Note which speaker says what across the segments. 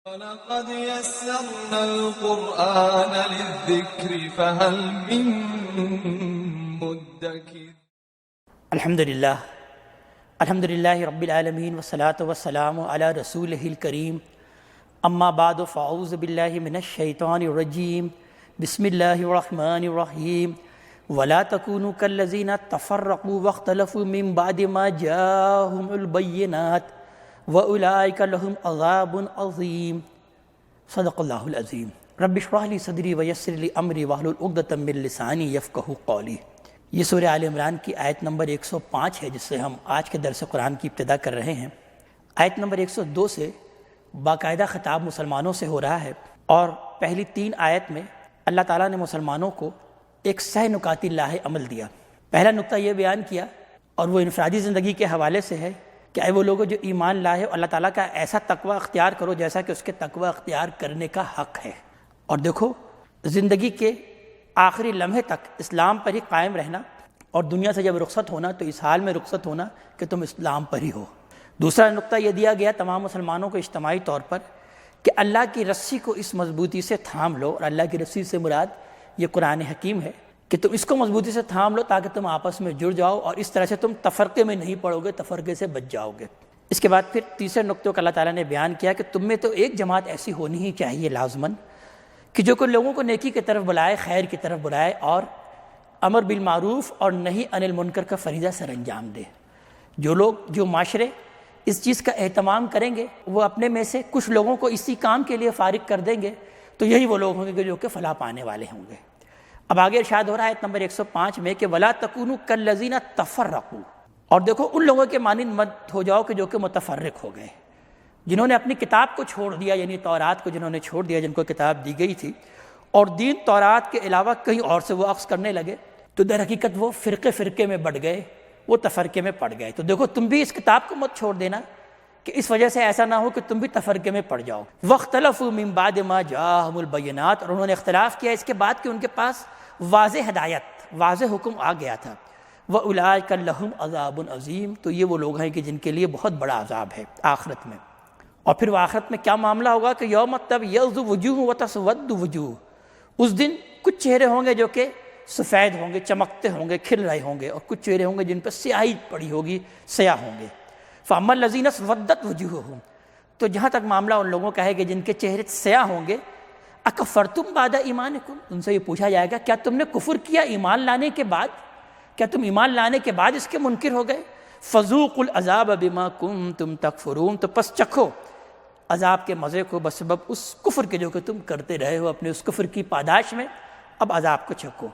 Speaker 1: وَلَقَدْ يَسَّرْنَا الْقُرْآنَ لِلذِّكْرِ فَهَلْ مِن مُّدَّكِرٍ۔
Speaker 2: الحمدللہ رب العالمین والصلاة والسلام علی رسولہ الکریم، اما بعد فاعوذ باللہ من الشیطان الرجیم، بسم اللہ الرحمن الرحیم۔ ولا تکونوا کالذین تفرقوا واختلفوا من بعد ما جاءهم البینات وَأُولَئِكَ لَهُمْ عَذَابٌ عَظِيمٌ۔ صدق اللہ العظیم۔ رب اشرح لی صدری ویسر لی امری واحلل عقدۃ من لسانی یفقہوا قولی۔ یہ سورہ آل عمران کی آیت نمبر 105 ہے، جس سے ہم آج کے درس قرآن کی ابتدا کر رہے ہیں۔ آیت نمبر 102 سے باقاعدہ خطاب مسلمانوں سے ہو رہا ہے، اور پہلی 3 آیت میں اللہ تعالیٰ نے مسلمانوں کو ایک سہ نکاتی لاہ عمل دیا۔ پہلا نکتہ یہ بیان کیا، اور وہ انفرادی زندگی کے حوالے سے ہے کہ اے وہ لوگوں جو ایمان لائے، اللہ تعالیٰ کا ایسا تقوی اختیار کرو جیسا کہ اس کے تقوی اختیار کرنے کا حق ہے۔ اور دیکھو، زندگی کے آخری لمحے تک اسلام پر ہی قائم رہنا، اور دنیا سے جب رخصت ہونا تو اس حال میں رخصت ہونا کہ تم اسلام پر ہی ہو۔ دوسرا نقطہ یہ دیا گیا تمام مسلمانوں کو اجتماعی طور پر کہ اللہ کی رسی کو اس مضبوطی سے تھام لو، اور اللہ کی رسی سے مراد یہ قرآن حکیم ہے کہ تم اس کو مضبوطی سے تھام لو تاکہ تم آپس میں جڑ جاؤ، اور اس طرح سے تم تفرقے میں نہیں پڑو گے، تفرقے سے بچ جاؤ گے۔ اس کے بعد پھر تیسرے نقطے کو اللہ تعالیٰ نے بیان کیا کہ تم میں تو ایک جماعت ایسی ہونی ہی چاہیے لازماً کہ جو کہ لوگوں کو نیکی کی طرف بلائے، خیر کی طرف بلائے، اور امر بالمعروف اور نہی عن المنکر کا فریضہ سر انجام دے۔ جو معاشرے اس چیز کا اہتمام کریں گے، وہ اپنے میں سے کچھ لوگوں کو اسی کام کے لیے فارغ کر دیں گے، تو یہی وہ لوگ ہوں گے جو کہ فلاح پانے والے ہوں گے۔ اب آگے ارشاد ہو رہا ہے آیت نمبر 105 میں کہ وَلَا تَكُونُوا كَالَّذِينَ تَفَرَّقُوا، اور دیکھو ان لوگوں کے مانند مت ہو جاؤ کہ جو کہ متفرق ہو گئے، جنہوں نے اپنی کتاب کو چھوڑ دیا، یعنی تورات کو جنہوں نے چھوڑ دیا، جن کو کتاب دی گئی تھی، اور دین تورات کے علاوہ کہیں اور سے وہ اخذ کرنے لگے، تو در حقیقت وہ فرقے میں بڑھ گئے، وہ تفرقے میں پڑ گئے۔ تو دیکھو تم بھی اس کتاب کو مت چھوڑ دینا کہ اس وجہ سے ایسا نہ ہو کہ تم بھی تفرقے میں پڑ جاؤ۔ وَاخْتَلَفُوا مِن بَعْدِ مَا جَاءَهُمُ الْبَيِّنَاتُ، اور انہوں نے اختلاف کیا اس کے بعد کہ ان کے پاس واضح ہدایت، واضح حکم آ گیا تھا۔ وَأُولَئِكَ لَهُمْ عَذَابٌ عَظِيمٌ، تو یہ وہ لوگ ہیں کہ جن کے لیے بہت بڑا عذاب ہے آخرت میں۔ اور پھر وہ آخرت میں کیا معاملہ ہوگا کہ یوم تبیض وجوہ وتسود وجوہ، اس دن کچھ چہرے ہوں گے جو کہ سفید ہوں گے، چمکتے ہوں گے، کھل رہے ہوں گے، اور کچھ چہرے ہوں گے جن پر سیاہی پڑی ہوگی، سیاہ ہوں گے۔ فَأَمَّا الَّذِينَ اسْوَدَّتْ وُجُوهُهُمْ، تو جہاں تک معاملہ ان لوگوں کا ہے کہ جن کے چہرے سیاہ ہوں گے، اکفرتم بعد ایمانکم، ان سے یہ پوچھا جائے گا کیا تم نے کفر کیا ایمان لانے کے بعد؟ کیا تم ایمان لانے کے بعد اس کے منکر ہو گئے؟ فَذُوقُوا الْعَذَابَ بِمَا كُنتُمْ تَكْفُرُونَ، تو پس چکھو عذاب کے مزے کو بسبب اس کفر کے جو کہ تم کرتے رہے ہو، اپنے اس کفر کی پاداش میں اب عذاب کو چکھو۔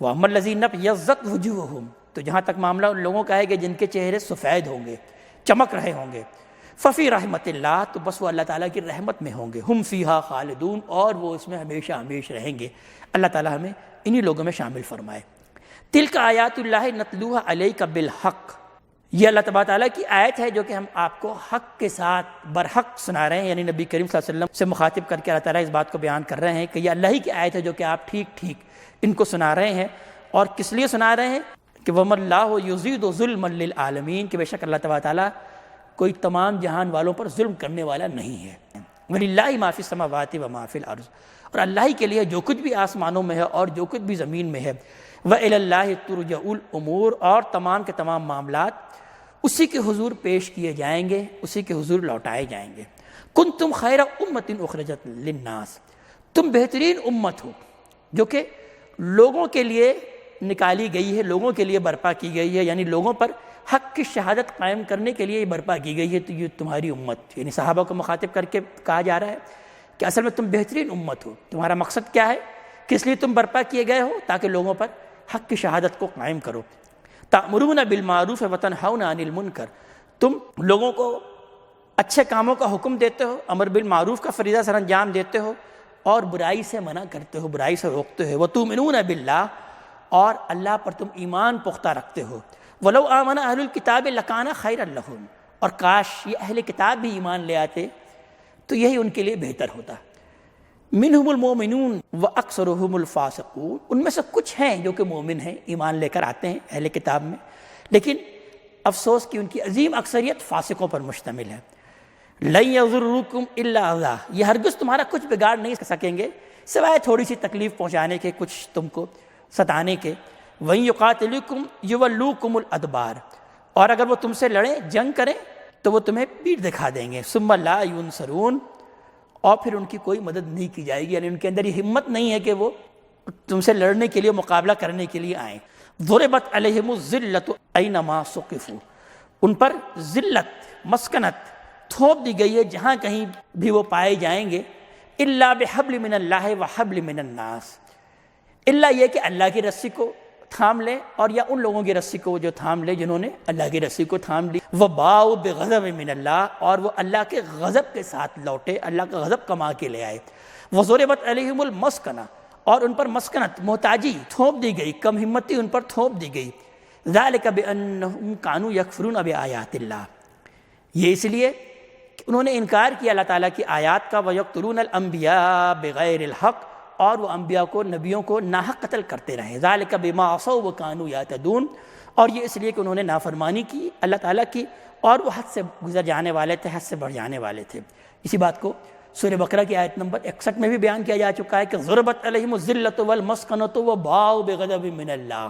Speaker 2: وَأَمَّا الَّذِينَ ابْيَضَّتْ وُجُوهُهُمْ، تو جہاں تک معاملہ ان لوگوں کا ہے کہ جن کے چہرے سفید ہوں گے، چمک رہے ہوں گے، ففی رحمت اللہ، تو بس وہ اللہ تعالیٰ کی رحمت میں ہوں گے، ہم فیہا خالدون، اور وہ اس میں ہمیشہ ہمیشہ رہیں گے۔ اللہ تعالیٰ ہمیں انہی لوگوں میں شامل فرمائے۔ تلک آیات اللہ نتلوہا علیک بالحق، یہ اللہ تبارک تعالیٰ کی آیت ہے جو کہ ہم آپ کو حق کے ساتھ برحق سنا رہے ہیں، یعنی نبی کریم صلی اللہ علیہ وسلم سے مخاطب کر کے اللہ تعالیٰ اس بات کو بیان کر رہے ہیں کہ یہ اللہ ہی کی آیت ہے جو کہ آپ ٹھیک ان کو سنا رہے ہیں۔ اور کس لیے سنا رہے ہیں کہ وَمَا اللَّهُ يُزِيدُ ظُلْمًا لِلْعَالَمِينَ، کہ بے شک اللہ تبارک تعالیٰ کوئی تمام جہان والوں پر ظلم کرنے والا نہیں ہے۔ وَلِلَّهِ مَا فِي السَّمَاوَاتِ وَمَا فِي الْأَرْضِ، اور اللہ ہی کے لیے جو کچھ بھی آسمانوں میں ہے اور جو کچھ بھی زمین میں ہے۔ وَإِلَى اللَّهِ تُرْجَعُ الْأُمُورُ، اور تمام کے تمام معاملات اسی کے حضور پیش کیے جائیں گے، اسی کے حضور لوٹائے جائیں گے۔ كُنتُمْ خَيْرَ أُمَّةٍ أُخْرِجَتْ لِلنَّاسِ، تم بہترین امت ہو جو کہ لوگوں کے لیے نکالی گئی ہے، لوگوں کے لیے برپا کی گئی ہے، یعنی لوگوں پر حق کی شہادت قائم کرنے کے لیے یہ برپا کی گئی ہے۔ تو یہ تمہاری امت، یعنی صحابہ کو مخاطب کر کے کہا جا رہا ہے کہ اصل میں تم بہترین امت ہو۔ تمہارا مقصد کیا ہے؟ کس لیے تم برپا کیے گئے ہو؟ تاکہ لوگوں پر حق کی شہادت کو قائم کرو۔ تأمرون بالمعروف وتنہون عن المنکر، تم لوگوں کو اچھے کاموں کا حکم دیتے ہو، امر بالمعروف کا فریضہ سر انجام دیتے ہو، اور برائی سے منع کرتے ہو، برائی سے روکتے ہو۔ وتؤمنون باللہ، اور اللہ پر تم ایمان پختہ رکھتے ہو۔ وَلَوْ آمَنَ أَهْلُ الْكِتَابِ لَكَانَ خَيْرًا لَهُمْ، اور کاش یہ اہل کتاب بھی ایمان لے آتے تو یہی ان کے لیے بہتر ہوتا۔ مِنْهُمُ الْمُؤْمِنُونَ وَأَكْثَرُهُمُ الْفَاسِقُونَ، ان میں سے کچھ ہیں جو کہ مومن ہیں، ایمان لے کر آتے ہیں اہل کتاب میں، لیکن افسوس کہ ان کی عظیم اکثریت فاسقوں پر مشتمل ہے۔ لن یضرکم الا اذی، یہ ہرگز تمہارا کچھ بگاڑ نہیں کر سکیں گے سوائے تھوڑی سی تکلیف پہنچانے کے، کچھ تم کو ستانے کے۔ وَإِن يُقَاتِلُوكُمْ يُوَلُّوكُمُ الْأَدْبَارَ، اور اگر وہ تم سے لڑیں، جنگ کریں تو وہ تمہیں پیٹھ دکھا دیں گے۔ ثُمَّ لَا يُنصَرُونَ، اور پھر ان کی کوئی مدد نہیں کی جائے گی، یعنی ان کے اندر یہ ہمت نہیں ہے کہ وہ تم سے لڑنے کے لیے، مقابلہ کرنے کے لیے آئیں۔ ضُرِبَتْ عَلَيْهِمُ الذِّلَّةُ أَيْنَمَا ثُقِفُوا، ان پر ذلت، مسکنت تھوپ دی گئی ہے جہاں کہیں بھی وہ پائے جائیں گے۔ إِلَّا بِحَبْلٍ مِّنَ اللَّهِ وَحَبْلٍ مِّنَ النَّاسِ، اللہ یہ کہ اللہ کی رسی کو تھام لیں، اور یا ان لوگوں کی رسی کو جو تھام لے جنہوں نے اللہ کی رسی کو تھام لی۔ وَبَاءُوا بِغَضَبٍ مِّنَ اللَّهِ، اور وہ اللہ کے غضب کے ساتھ لوٹے، اللہ کا غضب کما کے لے آئے۔ وَضُرِبَتْ عَلَيْهِمُ الْمَسْكَنَةُ، اور ان پر مسکنت، محتاجی تھوپ دی گئی، کم ہمتی ان پر تھوپ دی گئی۔ ذَلِكَ بِأَنَّهُمْ كَانُوا يَكْفُرُونَ بِآيَاتِ اللَّهِ، یہ اس لیے کہ انہوں نے انکار کیا اللہ تعالیٰ کی آیات کا۔ وَيَقْتُلُونَ الْأَنبِيَاءَ بِغَيْرِ الْحَقِّ، اور وہ انبیاء کو، نبیوں کو ناحق قتل کرتے رہے۔ ذَلِكَ بِمَا عَصَوْا وَكَانُوا يَعْتَدُونَ، اور یہ اس لیے کہ انہوں نے نافرمانی کی اللہ تعالیٰ کی، اور وہ حد سے گزر جانے والے تھے، حد سے بڑھ جانے والے تھے۔ اسی بات کو سورہ بقرہ کی آیت نمبر 61 میں بھی بیان کیا جا چکا ہے کہ ضربت علیہم الذلۃ والمسکنۃ وباؤوا بغضب من اللہ،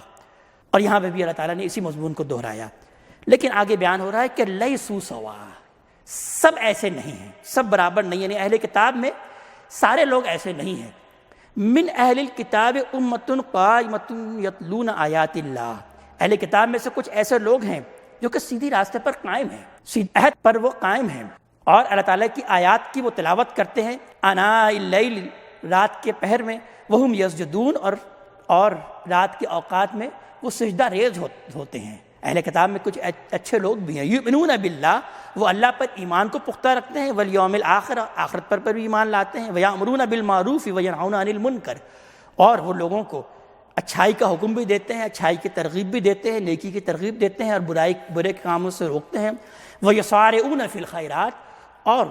Speaker 2: اور یہاں پہ بھی اللہ تعالیٰ نے اسی مضمون کو دہرایا۔ لیکن آگے بیان ہو رہا ہے کہ لیسوا سواء، سب ایسے نہیں ہیں، سب برابر نہیں، یعنی اہل کتاب میں سارے لوگ ایسے نہیں ہیں۔ من اہل الکتاب امۃ قائمۃ یتلون آیات اللہ، اہل کتاب میں سے کچھ ایسے لوگ ہیں جو کہ سیدھی راستے پر قائم ہیں، سیدھے عہد پر وہ قائم ہیں، اور اللہ تعالیٰ کی آیات کی وہ تلاوت کرتے ہیں آناء اللیل، رات کے پہر میں، وہم یسجدون، اور رات کے اوقات میں وہ سجدہ ریز ہوتے ہیں۔ اہل کتاب میں کچھ اچھے لوگ بھی ہیں۔ یؤمنون باللہ، وہ اللہ پر ایمان کو پختہ رکھتے ہیں، والیوم الآخر، آخرت پر بھی ایمان لاتے ہیں، ویأمرون بالمعروف وینہون عن المنکر، اور وہ لوگوں کو اچھائی کا حکم بھی دیتے ہیں، اچھائی کی ترغیب بھی دیتے ہیں، نیکی کی ترغیب دیتے ہیں، اور برے کاموں سے روکتے ہیں۔ ویسارعون فی الخیرات، اور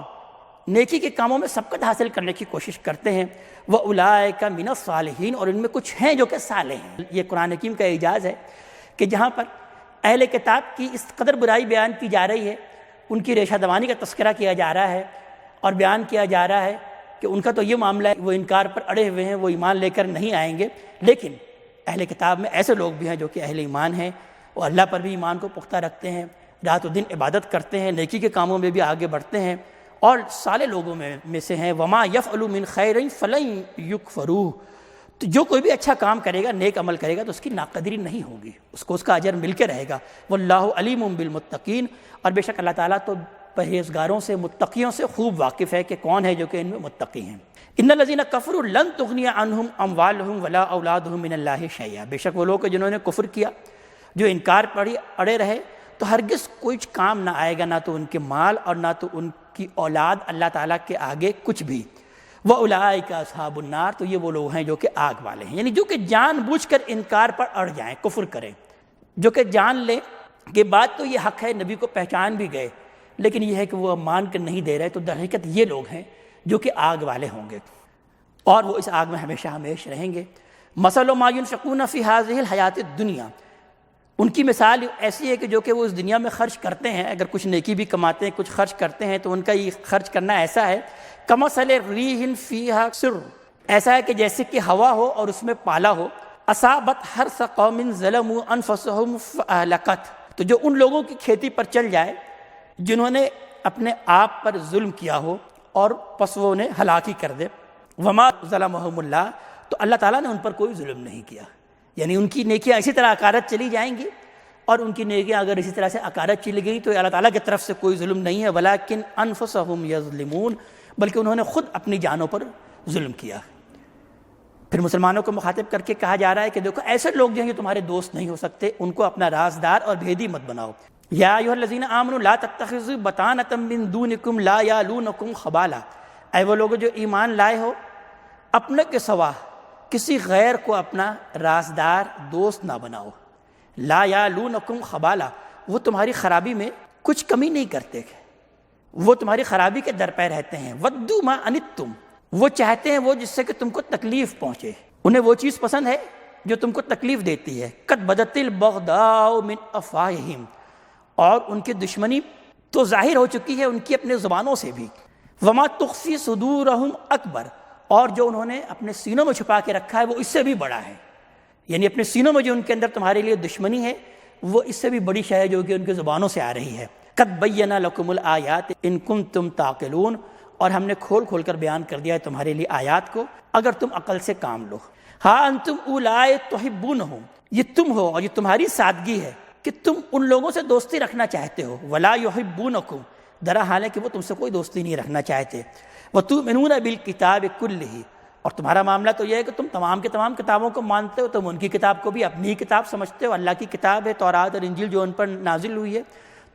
Speaker 2: نیکی کے کاموں میں سبقت حاصل کرنے کی کوشش کرتے ہیں۔ وَأُولَٰئِکَ مِنَ الصَّالِحِینَ، اور ان میں کچھ ہیں جو کہ صالح ہیں۔ یہ قرآن حکیم کا اعجاز ہے کہ جہاں پر اہل کتاب کی اس قدر برائی بیان کی جا رہی ہے، ان کی ریشہ دوانی کا تذکرہ کیا جا رہا ہے، اور بیان کیا جا رہا ہے کہ ان کا تو یہ معاملہ ہے، وہ انکار پر اڑے ہوئے ہیں، وہ ایمان لے کر نہیں آئیں گے۔ لیکن اہل کتاب میں ایسے لوگ بھی ہیں جو کہ اہل ایمان ہیں، وہ اللہ پر بھی ایمان کو پختہ رکھتے ہیں، رات و دن عبادت کرتے ہیں، نیکی کے کاموں میں بھی آگے بڑھتے ہیں، اور صالح لوگوں میں سے ہیں۔ وما یفعل من خیر فلن یکفروہ، تو جو کوئی بھی اچھا کام کرے گا، نیک عمل کرے گا، تو اس کی ناقدری نہیں ہوگی، اس کو اس کا اجر مل کے رہے گا۔ واللہ علیم بالمتقین، اور بے شک اللہ تعالیٰ تو پرہیزگاروں سے، متقیوں سے خوب واقف ہے کہ کون ہے جو کہ ان میں متقی ہیں۔ ان الذین کفروا لن تغنی عنہم اموالہم ولا اولادہم من اللہ شیئا، بے شک وہ لوگ جنہوں نے کفر کیا، جو انکار پر اڑے رہے، تو ہرگز کوئی کام نہ آئے گا، نہ تو ان کے مال اور نہ تو ان کی اولاد اللہ تعالیٰ کے آگے کچھ بھی۔ وَأُولَٰئِکَ أَصْحَابُ النَّارِ، تو یہ وہ لوگ ہیں جو کہ آگ والے ہیں، یعنی جو کہ جان بوجھ کر انکار پر اڑ جائیں، کفر کریں، جو کہ جان لیں کہ بات تو یہ حق ہے، نبی کو پہچان بھی گئے، لیکن یہ ہے کہ وہ مان کر نہیں دے رہے، تو در حقیقت یہ لوگ ہیں جو کہ آگ والے ہوں گے، اور وہ اس آگ میں ہمیشہ ہمیشہ رہیں گے۔ مَثَلُ مَا يُنْفِقُونَ فِي هَٰذِهِ الْحَيَاةِ الدُّنْيَا، ان کی مثال ایسی ہے کہ جو کہ وہ اس دنیا میں خرچ کرتے ہیں، اگر کچھ نیکی بھی کماتے ہیں، کچھ خرچ کرتے ہیں، تو ان کا یہ خرچ کرنا ایسا ہے کمثل ریح فیہا سر، ایسا ہے کہ جیسے کہ ہوا ہو اور اس میں پالا ہو، اصابت حرث قوم ظلموا انفسهم فاہلکت، تو جو ان لوگوں کی کھیتی پر چل جائے جنہوں نے اپنے آپ پر ظلم کیا ہو، اور پس وہ انہیں ہلاکی کر دے۔ وما ظلمهم اللہ، تو اللہ تعالیٰ نے ان پر کوئی ظلم نہیں کیا، یعنی ان کی نیکیاں اسی طرح اکارت چلی جائیں گی، اور ان کی نیکیاں اگر اسی طرح سے اکارت چلی گئی تو اللہ تعالیٰ کی طرف سے کوئی ظلم نہیں ہے۔ ولیکن انفسهم یظلمون، بلکہ انہوں نے خود اپنی جانوں پر ظلم کیا۔ پھر مسلمانوں کو مخاطب کر کے کہا جا رہا ہے کہ دیکھو ایسے لوگ جو ہیں تمہارے دوست نہیں ہو سکتے، ان کو اپنا رازدار اور بھیدی مت بناؤ۔ یا ایھا الذین آمنوا لا تتخذوا بطانۃ من دونکم لا یالونکم خبالا، اے وہ لوگ جو ایمان لائے ہو، اپنے کے سوا کسی غیر کو اپنا رازدار دوست نہ بناؤ۔ لا یالونکم خبالا، وہ تمہاری خرابی میں کچھ کمی نہیں کرتے، وہ تمہاری خرابی کے در پہ رہتے ہیں۔ ودوا ما عنتم، وہ چاہتے ہیں وہ جس سے کہ تم کو تکلیف پہنچے، انہیں وہ چیز پسند ہے جو تم کو تکلیف دیتی ہے۔ قد بدت البغضاء من افواہہم، اور ان کی دشمنی تو ظاہر ہو چکی ہے ان کی اپنے زبانوں سے بھی۔ وما تخفی صدورہم اکبر، اور جو انہوں نے اپنے سینوں میں چھپا کے رکھا ہے وہ اس سے بھی بڑا ہے، یعنی اپنے سینوں میں جو ان کے اندر تمہارے لیے دشمنی ہے وہ اس سے بھی بڑی شے ہے جو کہ ان کے زبانوں سے آ رہی ہے۔ قد بینا لکم الآیات ان کنتم تعقلون، اور ہم نے کھول کھول کر بیان کر دیا ہے تمہارے لیے آیات کو اگر تم عقل سے کام لو۔ ہاں انتم اولئک تحبونہم، یہ تم ہو اور یہ تمہاری سادگی ہے کہ تم ان لوگوں سے دوستی رکھنا چاہتے ہو، ولا یحبونکم، درا حال ہے کہ وہ تم سے کوئی دوستی نہیں رکھنا چاہتے، وتؤمنون بالکتاب کلہ، اور تمہارا معاملہ تو یہ ہے کہ تم تمام کے تمام کتابوں کو مانتے ہو، تم ان کی کتاب کو بھی اپنی ہی کتاب سمجھتے ہو، اللہ کی کتاب ہے تورات اور انجیل جو ان پر نازل ہوئی ہے،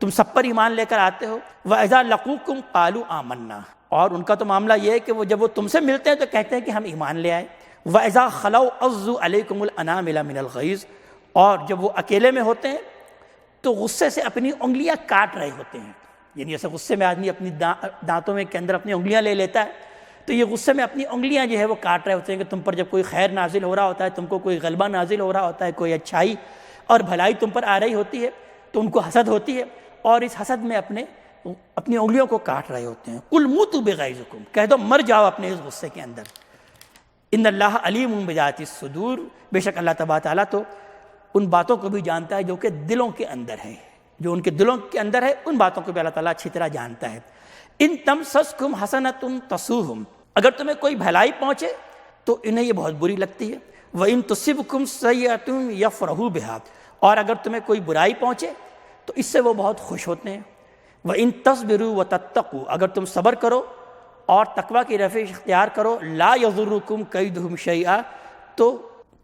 Speaker 2: تم سب پر ایمان لے کر آتے ہو۔ وَإِذَا لَقُوكُمْ قَالُوا آمَنَّا، اور ان کا تو معاملہ یہ ہے کہ وہ جب وہ تم سے ملتے ہیں تو کہتے ہیں کہ ہم ایمان لے آئے۔ وَإِذَا خَلَوْا عَضُّوا عَلَيْكُمُ الْأَنَامِلَ مِنَ الْغَيْظِ، اور جب وہ اکیلے میں ہوتے ہیں تو غصے سے اپنی انگلیاں کاٹ رہے ہوتے ہیں، یعنی ایسے غصے میں آدمی اپنی دانتوں میں کے اندر اپنی انگلیاں لے لیتا ہے، تو یہ غصے میں اپنی انگلیاں جو ہے وہ کاٹ رہے ہوتے ہیں کہ تم پر جب کوئی خیر نازل ہو رہا ہوتا ہے، تم کو کوئی غلبہ نازل ہو رہا ہوتا ہے، کوئی اچھائی اور بھلائی تم پر آ رہی ہوتی ہے تو ان کو حسد ہوتی ہے، اور اس حسد میں اپنی انگلیوں کو کاٹ رہے ہوتے ہیں۔ قُلْ مُوتُوا بِغَیظِکُم، کہہ دو مر جاؤ اپنے اس غصے کے اندر۔ ان اللہ علیم بذات الصدور، بے شک اللہ تبارک تعالیٰ تو ان باتوں کو بھی جانتا ہے جو کہ دلوں کے اندر ہے، جو ان کے دلوں کے اندر ہے ان باتوں کو بھی اللہ تعالیٰ اچھی طرح جانتا ہے۔ ان تمسسکم حسنۃ تسؤہم، اگر تمہیں کوئی بھلائی پہنچے تو انہیں یہ بہت بری لگتی ہے۔ وَإِن تُصِبْكُمْ سَیِّئَةٌ یفرحوا بِہَا، اور اگر تمہیں کوئی برائی پہنچے تو اس سے وہ بہت خوش ہوتے ہیں۔ وَإِن تَصْبِرُوا وَتَتَّقُوا، اگر تم صبر کرو اور تقوی کی روش اختیار کرو، لا یضرکم کیدہم شیئا، تو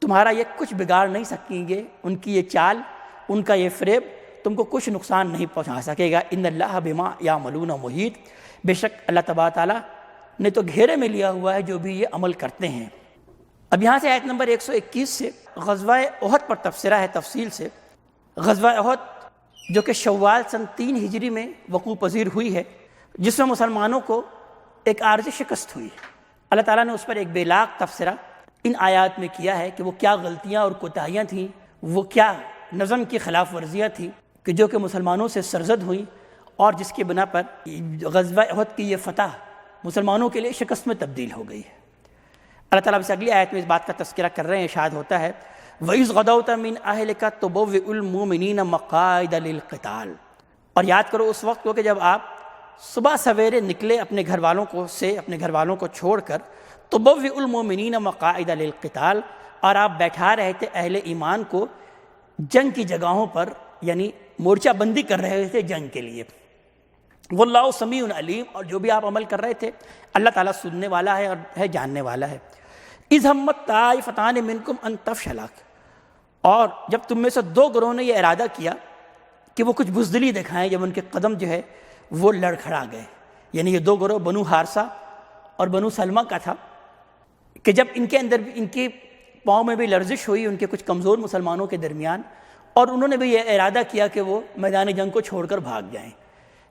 Speaker 2: تمہارا یہ کچھ بگاڑ نہیں سکیں گے، ان کی یہ چال، ان کا یہ فریب تم کو کچھ نقصان نہیں پہنچا سکے گا۔ ان اللہ بما یعملون محیط، بے شک اللہ تبارک تعالیٰ نے تو گھیرے میں لیا ہوا ہے جو بھی یہ عمل کرتے ہیں۔ اب یہاں سے آیت نمبر 121 سے غزوہ احد پر تبصرہ ہے تفصیل سے۔ غزوہ احد جو کہ شوال سن 3 ہجری میں وقوع پذیر ہوئی ہے، جس میں مسلمانوں کو ایک عارضی شکست ہوئی، اللہ تعالیٰ نے اس پر ایک بے لاگ تبصرہ ان آیات میں کیا ہے کہ وہ کیا غلطیاں اور کوتاہیاں تھیں، وہ کیا نظم کی خلاف ورزیاں تھیں کہ جو کہ مسلمانوں سے سرزد ہوئیں، اور جس کی بنا پر غزوہ احد کی یہ فتح مسلمانوں کے لیے شکست میں تبدیل ہو گئی ہے۔ اللہ تعالیٰ سے اگلی آیت میں اس بات کا تذکرہ کر رہے ہیں، ارشاد ہوتا ہے وَإِذْ غَدَوْتَ مِنْ أَهْلِكَ تُبَوِّئُ الْمُؤْمِنِينَ مَقَاعِدَ لِلْقِتَالِ، اور یاد کرو اس وقت کو کہ جب آپ صبح سویرے نکلے اپنے گھر والوں کو چھوڑ کر، تُبَوِّئُ الْمُؤْمِنِينَ مَقَاعِدَ لِلْقِتَالِ، اور آپ بیٹھا رہے تھے اہل ایمان کو جنگ کی جگہوں پر، یعنی مورچہ بندی کر رہے تھے جنگ کے لیے۔ واللہ سمیع علیم، اور جو بھی آپ عمل کر رہے تھے اللہ تعالیٰ سننے والا ہے اور ہے جاننے والا ہے۔ اذ ہمت طائفتان منکم ان تفشلا، اور جب تم میں سے 2 گروہوں نے یہ ارادہ کیا کہ وہ کچھ بزدلی دکھائیں، جب ان کے قدم جو ہے وہ لڑکھڑا گئے، یعنی یہ 2 گروہ بنو حارثہ اور بنو سلمہ کا تھا، کہ جب ان کے اندر بھی ان کی پاؤں میں بھی لرزش ہوئی ان کے کچھ کمزور مسلمانوں کے درمیان، اور انہوں نے بھی یہ ارادہ کیا کہ وہ میدان جنگ کو چھوڑ کر بھاگ جائیں۔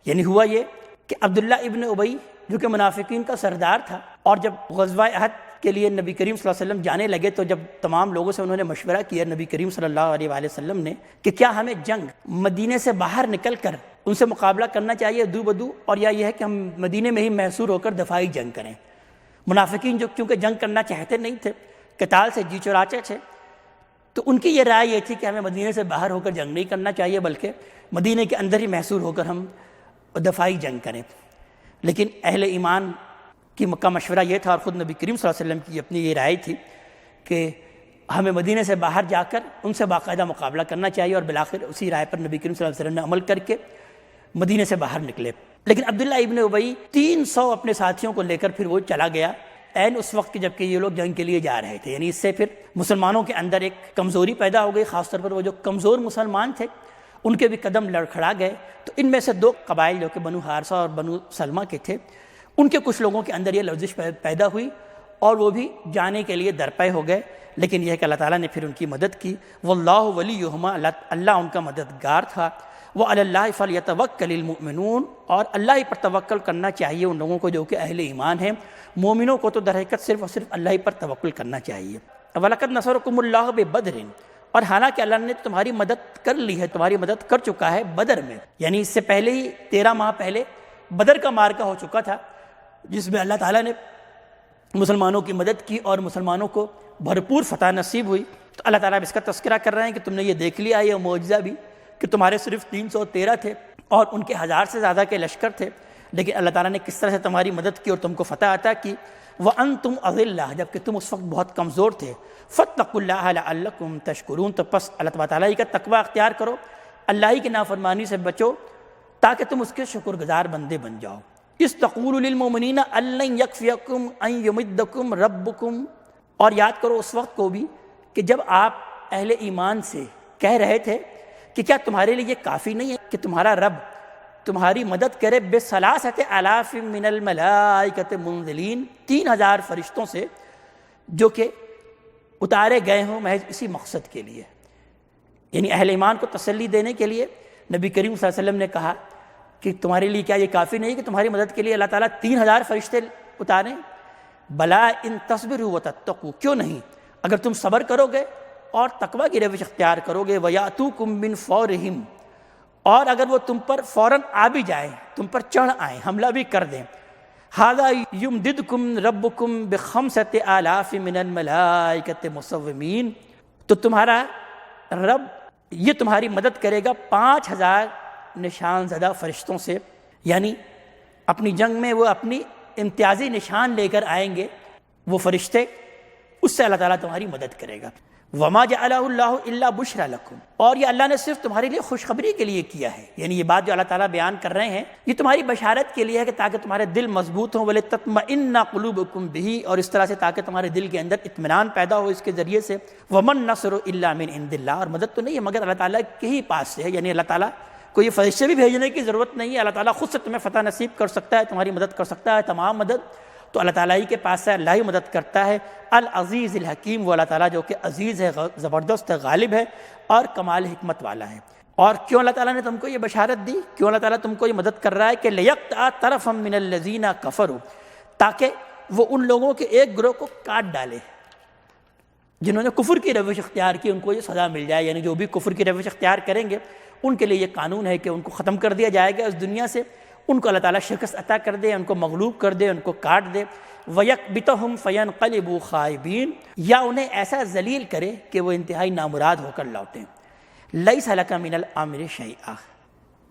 Speaker 2: یعنی ہوا یہ کہ عبداللہ ابن ابی جو کہ منافقین کا سردار تھا، اور جب غزوہ احد کے لیے نبی کریم صلی اللہ علیہ وسلم جانے لگے تو جب تمام لوگوں سے انہوں نے مشورہ کیا نبی کریم صلی اللہ علیہ وآلہ وسلم نے کہ کیا ہمیں جنگ مدینے سے باہر نکل کر ان سے مقابلہ کرنا چاہیے دو بدو، اور یا یہ ہے کہ ہم مدینے میں ہی محصور ہو کر دفاعی جنگ کریں۔ منافقین جو کیونکہ جنگ کرنا چاہتے نہیں تھے، قتال سے جی چراچے تھے، تو ان کی یہ رائے یہ تھی کہ ہمیں مدینے سے باہر ہو کر جنگ نہیں کرنا چاہیے بلکہ مدینے کے اندر ہی محصور ہو کر ہم دفاعی جنگ کریں۔ لیکن اہل ایمان کی کا مشورہ یہ تھا، اور خود نبی کریم صلی اللہ علیہ وسلم کی اپنی یہ رائے تھی کہ ہمیں مدینے سے باہر جا کر ان سے باقاعدہ مقابلہ کرنا چاہیے، اور بالآخر اسی رائے پر نبی کریم صلی اللہ علیہ وسلم نے عمل کر کے مدینے سے باہر نکلے۔ لیکن عبداللہ ابن ابی 300 اپنے ساتھیوں کو لے کر پھر وہ چلا گیا عین اس وقت جب کہ یہ لوگ جنگ کے لیے جا رہے تھے، یعنی اس سے پھر مسلمانوں کے اندر ایک کمزوری پیدا ہو گئی، خاص طور پر وہ جو کمزور مسلمان تھے ان کے بھی قدم لڑکھڑا گئے۔ تو ان میں سے 2 قبائل جو کہ بنو حارثہ اور بنو سلمہ کے تھے، ان کے کچھ لوگوں کے اندر یہ لرزش پیدا ہوئی اور وہ بھی جانے کے لیے درپے ہو گئے، لیکن یہ ہے کہ اللہ تعالیٰ نے پھر ان کی مدد کی۔ واللہ ولیہما، اللہ ان کا مددگار تھا۔ وعلی اللہ فلیتوکل المؤمنون، اور اللہ ہی پر توکل کرنا چاہیے ان لوگوں کو جو کہ اہل ایمان ہیں۔ مومنوں کو تو در حقیقت صرف اور صرف اللہ ہی پر توکل کرنا چاہیے۔ وَلَقَدْ نَصَرَكُمُ اللَّهُ بِبَدْرٍ، اور حالانکہ اللہ نے تمہاری مدد کر لی ہے، تمہاری مدد کر چکا ہے بدر میں، یعنی اس سے پہلے ہی 13 ماہ پہلے بدر کا معرکہ ہو چکا تھا، جس میں اللہ تعالیٰ نے مسلمانوں کی مدد کی اور مسلمانوں کو بھرپور فتح نصیب ہوئی۔ تو اللہ تعالیٰ اب اس کا تذکرہ کر رہے ہیں کہ تم نے یہ دیکھ لیا یہ معجزہ بھی کہ تمہارے صرف 313 تھے اور ان کے 1000 سے زیادہ کے لشکر تھے، لیکن اللہ تعالیٰ نے کس طرح سے تمہاری مدد کی اور تم کو فتح عطا کی۔ وَأَنْتُمْ أَذِلَّةٌ، جبکہ تم اس وقت بہت کمزور تھے۔ فَاتَّقُوا اللَّهَ لَعَلَّكُمْ تَشْكُرُونَ، تو پس اللہ تعالیٰ ہی کا تقوی اختیار کرو، اللہ ہی کی نافرمانی سے بچو تاکہ تم اس کے شکر گزار بندے بن جاؤ۔ اِذْ تَقُولُ لِلْمُؤْمِنِينَ أَن لَّن يَكْفِيَكُمْ أَن يُمِدَّكُمْ رَبُّكُمْ، اور یاد کرو اس وقت کو بھی کہ جب آپ اہل ایمان سے کہہ رہے تھے کہ کیا تمہارے لیے یہ کافی نہیں ہے کہ تمہارا رب تمہاری مدد کرے بِثَلَاثَةِ آلَافٍ مِّنَ الْمَلَائِكَةِ مُنزِلِينَ، 3000 فرشتوں سے جو کہ اتارے گئے ہوں محض اسی مقصد کے لیے، یعنی اہل ایمان کو تسلی دینے کے لیے نبی کریم صلی اللہ علیہ وسلم نے کہا کہ تمہارے لیے کیا یہ کافی نہیں کہ تمہاری مدد کے لیے اللہ تعالیٰ 3000 فرشتے اتاریں؟ بلا ان تصبروا وتتقوا، کیوں نہیں اگر تم صبر کرو گے اور تقوی کی روش اختیار کرو گے، وَيَأْتُوكُم مِّن فَوْرِهِمْ، اور اگر وہ تم پر فوراً آ بھی جائیں، تم پر چڑھ آئیں، حملہ بھی کر دیں، هَذَا يُمْدِدْكُمْ رَبُّكُمْ بِخَمْسَةِ آلَافٍ مِّنَ الْمَلَائِكَةِ مُصَوِّمِينَ، تو تمہارا رب یہ تمہاری مدد کرے گا 5000 نشان زدہ فرشتوں سے، یعنی اپنی جنگ میں وہ اپنی امتیازی نشان لے کر آئیں گے وہ فرشتے، اس سے اللہ تعالیٰ تمہاری مدد کرے گا۔ وَمَا جَعَلَهُ اللَّهُ إِلَّا بُشْرًا لَكُمْ، اور یہ اللہ نے صرف تمہارے لیے خوشخبری کے لیے کیا ہے، یعنی یہ بات جو اللہ تعالیٰ بیان کر رہے ہیں یہ تمہاری بشارت کے لیے ہے کہ تاکہ تمہارے دل مضبوط ہوں، وَلِتَطْمَئِنَّ قُلُوبُكُمْ بِهِ، اور اس طرح سے تاکہ تمہارے دل کے اندر اطمینان پیدا ہو اس کے ذریعے سے۔ وَمَن نَّصْرُ إِلَّا مِنْ عِنْدِ اللَّهِ، اور مدد تو نہیں ہے مگر اللہ تعالیٰ کے ہی پاس سے ہے، یعنی اللہ تعالیٰ کو یہ فرشتے بھی بھیجنے کی ضرورت نہیں ہے، اللہ تعالیٰ خود سے تمہیں فتح نصیب کر سکتا ہے، تمہاری مدد کر سکتا ہے، تمام مدد تو اللہ تعالیٰ ہی کے پاس سے، اللہ ہی مدد کرتا ہے۔ العزیز الحکیم، وہ اللہ تعالیٰ جو کہ عزیز ہے، زبردست ہے، غالب ہے اور کمال حکمت والا ہے۔ اور کیوں اللہ تعالیٰ نے تم کو یہ بشارت دی، کیوں اللہ تعالیٰ تم کو یہ مدد کر رہا ہے کہ لِيَقْطَعَ طَرَفًا مِّنَ الَّذِينَ كَفَرُوا، تاکہ وہ ان لوگوں کے ایک گروہ کو کاٹ ڈالے جنہوں نے کفر کی روش اختیار کی، ان کو یہ سزا مل جائے، یعنی جو بھی کفر کی روش اختیار کریں گے ان کے لیے یہ قانون ہے کہ ان کو ختم کر دیا جائے گا اس دنیا سے، ان کو اللہ تعالیٰ شکست عطا کر دے، ان کو مغلوب کر دے، ان کو کاٹ دے۔ وَيَكْبِتَهُمْ فَيَنْقَلِبُوا خَائِبِينَ، یا انہیں ایسا ذلیل کرے کہ وہ انتہائی نامراد ہو کر لوٹیں۔ لَيْسَ لَكَ مِنَ الْأَمْرِ شَيْئًا،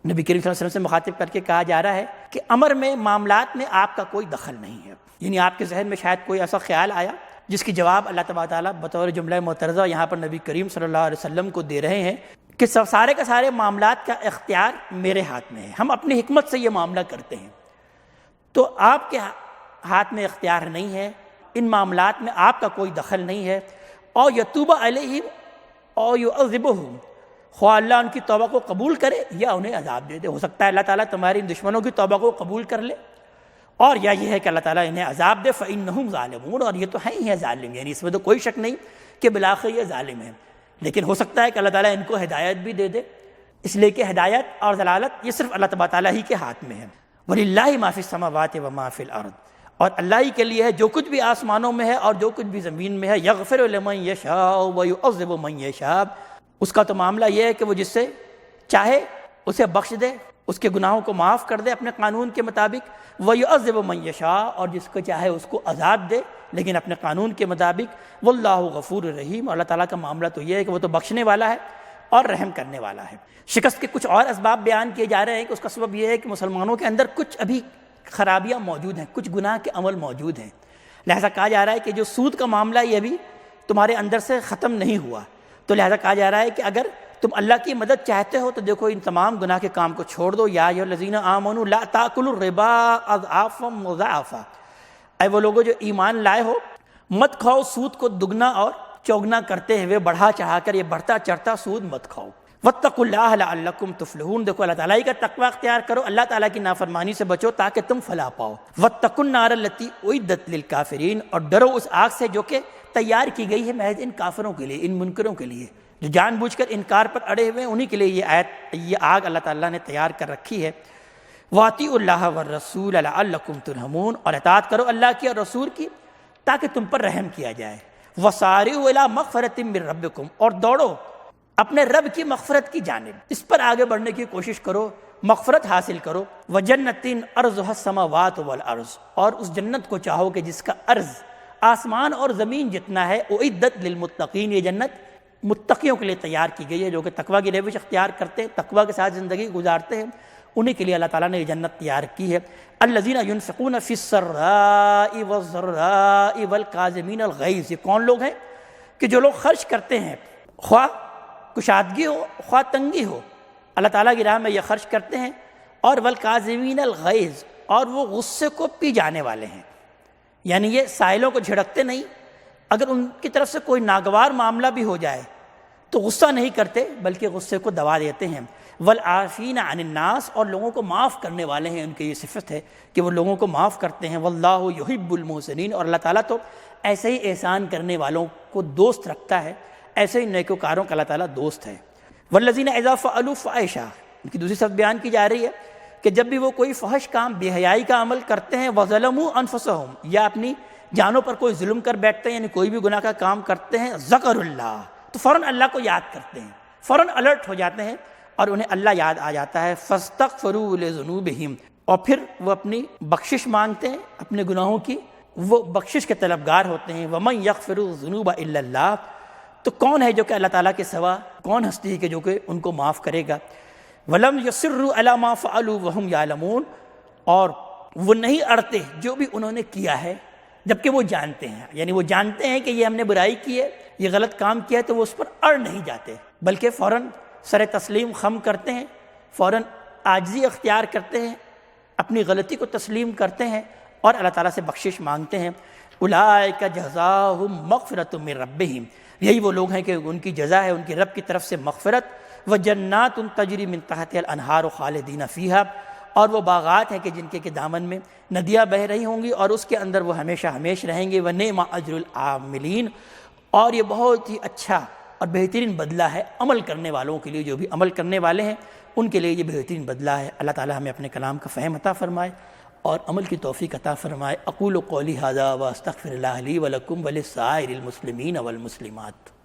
Speaker 2: نبی کریم صلی اللہ علیہ وسلم سے مخاطب کر کے کہا جا رہا ہے کہ امر میں، معاملات میں آپ کا کوئی دخل نہیں ہے، یعنی آپ کے ذہن میں شاید کوئی ایسا خیال آیا جس کی جواب اللہ تبارک تعالیٰ بطور جملہ معترضہ یہاں پر نبی کریم صلی اللہ علیہ وسلم کو دے رہے ہیں کہ سارے کا سارے معاملات کا اختیار میرے ہاتھ میں ہے، ہم اپنی حکمت سے یہ معاملہ کرتے ہیں، تو آپ کے ہاتھ میں اختیار نہیں ہے، ان معاملات میں آپ کا کوئی دخل نہیں ہے۔ اور یتوب علیہم اور یعذبہم، خواہ اللہ ان کی توبہ کو قبول کرے یا انہیں عذاب دے دے، ہو سکتا ہے اللہ تعالیٰ تمہاری دشمنوں کی توبہ کو قبول کر لے، اور یا یہ ہے کہ اللہ تعالیٰ انہیں عذاب دے، فإنہم ظالمون، اور یہ تو ہیں ہی ہیں ظالم، یعنی اس میں تو کوئی شک نہیں کہ بالآخر یہ ظالم ہیں، لیکن ہو سکتا ہے کہ اللہ تعالیٰ ان کو ہدایت بھی دے دے، اس لیے کہ ہدایت اور ضلالت یہ صرف اللہ تبارک تعالیٰ ہی کے ہاتھ میں ہے۔ وَلِلَّهِ مَا فِي السَّمَاوَاتِ وَمَا فِي الْأَرْضِ، اور اللہ ہی کے لیے ہے جو کچھ بھی آسمانوں میں ہے اور جو کچھ بھی زمین میں ہے۔ یغفر لمن یشاء ویعذب من یشاء، اس کا تو معاملہ یہ ہے کہ وہ جس سے چاہے اسے بخش دے، اس کے گناہوں کو معاف کر دے اپنے قانون کے مطابق، ویعذب من یشاء، اور جس کو چاہے اس کو عذاب دے لیکن اپنے قانون کے مطابق۔ واللہ غفور رحیم، اور اللہ تعالیٰ کا معاملہ تو یہ ہے کہ وہ تو بخشنے والا ہے اور رحم کرنے والا ہے۔ شکست کے کچھ اور اسباب بیان کیے جا رہے ہیں کہ اس کا سبب یہ ہے کہ مسلمانوں کے اندر کچھ ابھی خرابیاں موجود ہیں، کچھ گناہ کے عمل موجود ہیں، لہذا کہا جا رہا ہے کہ جو سود کا معاملہ یہ بھی تمہارے اندر سے ختم نہیں ہوا، تو لہذا کہا جا رہا ہے کہ اگر تم اللہ کی مدد چاہتے ہو تو دیکھو ان تمام گناہ کے کام کو چھوڑ دو۔ یا ایھا الذین آمنوا لا تاکلوا الربا اضعافا مضاعفا، اے وہ لوگوں جو ایمان لائے ہو، مت کھاؤ سود کو دگنا اور چوگنا کرتے ہوئے، بڑھا چڑھا کر یہ بڑھتا چڑھتا سود مت کھاؤ۔ واتقوا اللہ لعلکم تفلحون، دیکھو اللہ تعالیٰ ہی کا تقوی اختیار کرو، اللہ تعالیٰ کی نافرمانی سے بچو تاکہ تم فلاح پاؤ۔ واتقوا النار التی اعدت للکافرین، اور ڈرو اس آگ سے جو کہ تیار کی گئی ہے محض ان کافروں کے لیے، ان منکروں کے لیے جو جان بوجھ کر انکار پر اڑے ہوئے ہیں، انہی کے لیے یہ آگ اللہ تعالیٰ نے تیار کر رکھی ہے۔ واطیعوا اللہ والرسول لعلکم ترحمون، اور اطاعت کرو اللہ کی اور رسول کی تاکہ تم پر رحم کیا جائے۔ وسارعوا الی مغفرۃ من ربکم، اور دوڑو اپنے رب کی مغفرت کی جانب، اس پر آگے بڑھنے کی کوشش کرو، مغفرت حاصل کرو۔ وَجَنَّةٍ أَرْضُهَا السَّمَاوَاتُ وَالْأَرْضُ، اور اس جنت کو چاہو کہ جس کا عرض آسمان اور زمین جتنا ہے۔ اُعِدَّتْ لِلْمُتَّقِينَ، یہ جنت متقیوں کے لیے تیار کی گئی ہے، جو کہ تقویٰ کی روش اختیار کرتے ہیں، تقویٰ کے ساتھ زندگی گزارتے ہیں، انہی کے لیے اللہ تعالیٰ نے یہ جنت تیار کی ہے۔ الَّذِينَ يُنْفِقُونَ فِي السَّرَّاءِ وَالضَّرَّاءِ وَالْكَاظِمِينَ الْغَيْظَ، یہ کون لوگ ہیں کہ جو لوگ خرچ کرتے ہیں، خواہ کشادگی ہو خواہ تنگی ہو، اللہ تعالیٰ کی راہ میں یہ خرچ کرتے ہیں، اور والکاظمین الغیظ، اور وہ غصے کو پی جانے والے ہیں، یعنی یہ سائلوں کو جھڑکتے نہیں، اگر ان کی طرف سے کوئی ناگوار معاملہ بھی ہو جائے تو غصہ نہیں کرتے بلکہ غصے کو دبا دیتے ہیں۔ والعافین عن الناس، اور لوگوں کو معاف کرنے والے ہیں، ان کی یہ صفت ہے کہ وہ لوگوں کو معاف کرتے ہیں۔ واللہ یحب المحسنین، اور اللہ تعالیٰ تو ایسے ہی احسان کرنے والوں کو دوست رکھتا ہے، ایسے ہی نیکوکاروں کا اللہ تعالیٰ دوست ہے۔ والذین اذا فعلوا فاحشہ، ان کی دوسری صفت بیان کی جا رہی ہے کہ جب بھی وہ کوئی فحش کام، بے حیائی کا عمل کرتے ہیں، وظلموا انفسہم، یا اپنی جانوں پر کوئی ظلم کر بیٹھتے ہیں، یعنی کوئی بھی گناہ کا کام کرتے ہیں، ذکروا اللہ، تو فوراً اللہ کو یاد کرتے ہیں، فوراً الرٹ ہو جاتے ہیں اور انہیں اللہ یاد آ جاتا ہے۔ فاستغفروا لذنوبہم، اور پھر وہ اپنی بخشش مانگتے ہیں اپنے گناہوں کی، وہ بخشش کے طلبگار ہوتے ہیں۔ ومن یغفر الذنوب الا اللہ، تو کون ہے جو کہ اللہ تعالیٰ کے سوا کون ہستی ہے کہ جو کہ ان کو معاف کرے گا۔ وَلَمْ يَصِرُّوا عَلَىٰ مَا فَعَلُوا وَهُمْ يَعْلَمُونَ، اور وہ نہیں اڑتے جو بھی انہوں نے کیا ہے جبکہ وہ جانتے ہیں، یعنی وہ جانتے ہیں کہ یہ ہم نے برائی کی ہے، یہ غلط کام کیا ہے، تو وہ اس پر اڑ نہیں جاتے بلکہ فوراً سر تسلیم خم کرتے ہیں، فوراً عاجزی اختیار کرتے ہیں، اپنی غلطی کو تسلیم کرتے ہیں اور اللہ تعالیٰ سے بخشش مانگتے ہیں۔ اولئک جزاؤہم مغفرۃ من ربہم، یہی وہ لوگ ہیں کہ ان کی جزا ہے ان کی رب کی طرف سے مغفرت۔ وجنات تجری من تحتها الانہار خالدین فیہا، اور وہ باغات ہیں کہ جن کے دامن میں ندیاں بہہ رہی ہوں گی اور اس کے اندر وہ ہمیشہ ہمیش رہیں گے۔ ونعم اجر العاملین، اور یہ بہت ہی اچھا اور بہترین بدلہ ہے عمل کرنے والوں کے لیے، جو بھی عمل کرنے والے ہیں ان کے لیے یہ بہترین بدلہ ہے۔ اللہ تعالیٰ ہمیں اپنے کلام کا فہم عطا فرمائے اور عمل کی توفیق عطا فرمائے۔ اقول قولی ھذا واستغفر اللہ لی ولکم ولسائر المسلمین والمسلمات۔